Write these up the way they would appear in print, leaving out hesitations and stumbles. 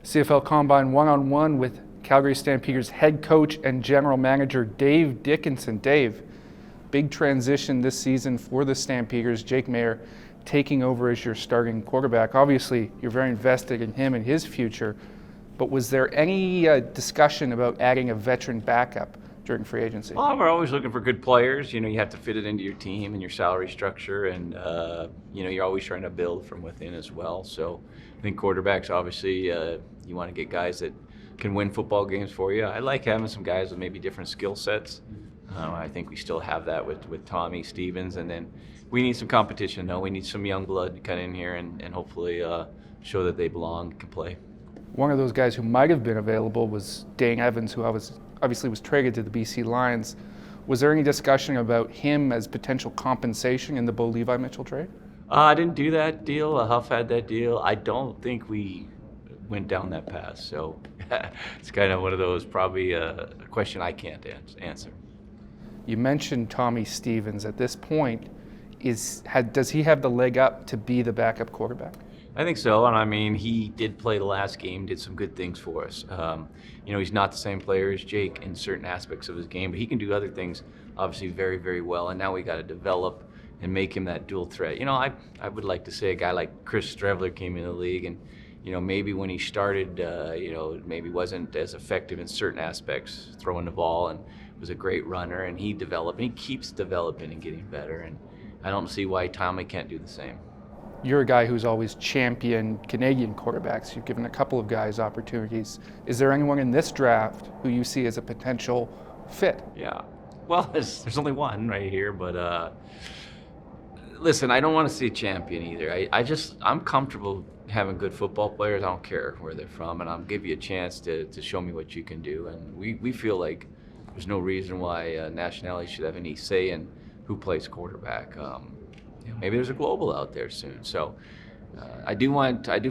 CFL Combine one-on-one with Calgary Stampeders head coach and general manager Dave Dickenson. Dave, big transition this season for the Stampeders. Jake Maier taking over as your starting quarterback. Obviously, you're very invested in him and his future, but was there any discussion about adding a veteran backup during free agency? Well, we're always looking for good players. You know, you have to fit it into your team and your salary structure, and you're always trying to build from within as well. So I think quarterbacks, obviously, you want to get guys that can win football games for you. I like having some guys with maybe different skill sets. I think we still have that with Tommy Stevens, and then we need some competition, though. We need some young blood to cut in here and hopefully show that they belong and can play. One of those guys who might have been available was Dane Evans, who obviously was traded to the BC Lions. Was there any discussion about him as potential compensation in the Bo Levi-Mitchell trade? I didn't do that deal. Huff had that deal. I don't think we went down that path. So it's kind of one of those, probably a question I can't answer. You mentioned Tommy Stevens. At this point, does he have the leg up to be the backup quarterback? I think so, and I mean, he did play the last game, did some good things for us. He's not the same player as Jake in certain aspects of his game, but he can do other things, obviously, very, very well, and now we got to develop and make him that dual threat. I would like to say a guy like Chris Streveler came in the league, and maybe when he started, maybe wasn't as effective in certain aspects, throwing the ball, and was a great runner, and he developed, and he keeps developing and getting better, and I don't see why Tommy can't do the same. You're a guy who's always championed Canadian quarterbacks. You've given a couple of guys opportunities. Is there anyone in this draft who you see as a potential fit? Yeah, well, there's only one right here, but listen, I don't want to see a champion either. I'm comfortable having good football players. I don't care where they're from, and I'll give you a chance to show me what you can do. And we feel like there's no reason why nationality should have any say in who plays quarterback. Maybe there's a global out there soon. So I do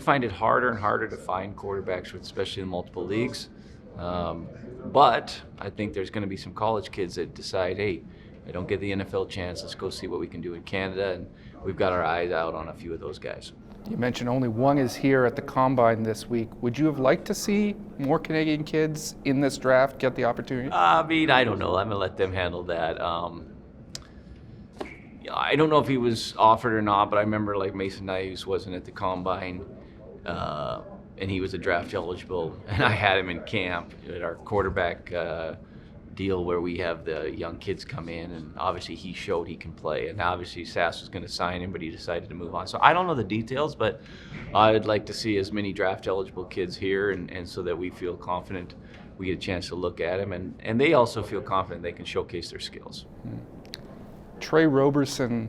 find it harder and harder to find quarterbacks, especially in multiple leagues. But I think there's going to be some college kids that decide, hey, I don't get the NFL chance. Let's go see what we can do in Canada. And we've got our eyes out on a few of those guys. You mentioned only one is here at the Combine this week. Would you have liked to see more Canadian kids in this draft get the opportunity? I don't know. I'm going to let them handle that. I don't know if he was offered or not, but I remember like Mason Nives wasn't at the Combine, and he was a draft eligible, and I had him in camp at our quarterback deal where we have the young kids come in, and obviously he showed he can play, and obviously Sass was going to sign him, but he decided to move on. So I don't know the details, but I'd like to see as many draft eligible kids here, and so that we feel confident we get a chance to look at him, and they also feel confident they can showcase their skills. Tre Roberson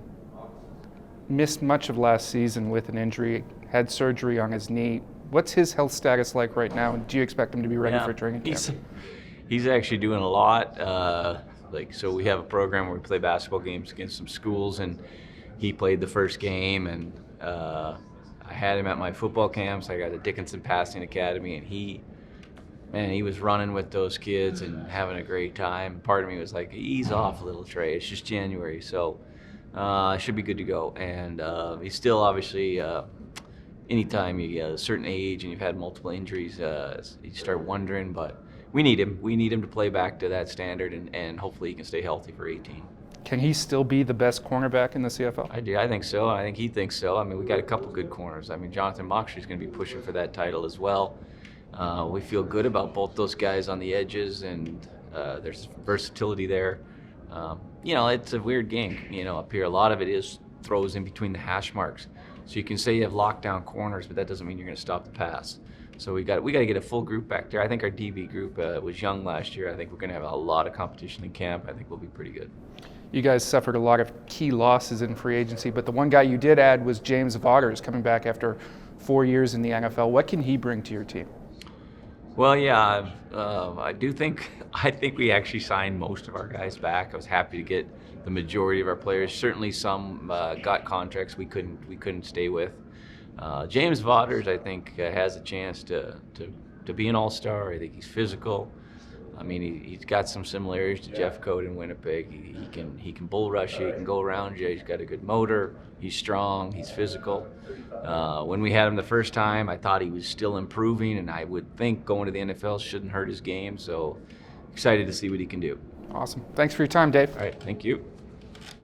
missed much of last season with an injury, had surgery on his knee. What's his health status like right now, and do you expect him to be ready for training camp? He's actually doing a lot. So we have a program where we play basketball games against some schools, and he played the first game, and I had him at my football camps. I got the Dickenson Passing Academy, and he was running with those kids and having a great time. Part of me was like, ease off a little, Tre. It's just January, so should be good to go. And he's still obviously, anytime you get a certain age and you've had multiple injuries, you start wondering, but we need him. We need him to play back to that standard, and hopefully he can stay healthy for 18. Can he still be the best cornerback in the CFL? I do. I think so. I think he thinks so. I mean, we got a couple good corners. I mean, Jonathan Moxley's going to be pushing for that title as well. We feel good about both those guys on the edges, and there's versatility there. It's a weird game, up here. A lot of it is throws in between the hash marks. So you can say you have lockdown corners, but that doesn't mean you're going to stop the pass. So we got to get a full group back there. I think our DB group was young last year. I think we're going to have a lot of competition in camp. I think we'll be pretty good. You guys suffered a lot of key losses in free agency, but the one guy you did add was James Vaughters, coming back after 4 years in the NFL. What can he bring to your team? Well, yeah, I think we actually signed most of our guys back. I was happy to get the majority of our players. Certainly some got contracts we couldn't stay with. James Vaughters, I think, has a chance to be an all-star. I think he's physical. I mean, he's got some similarities to Jeff Code in Winnipeg. He can bull rush you. He can go around you. He's got a good motor. He's strong. He's physical. When we had him the first time, I thought he was still improving, and I would think going to the NFL shouldn't hurt his game. So excited to see what he can do. Awesome. Thanks for your time, Dave. All right, thank you.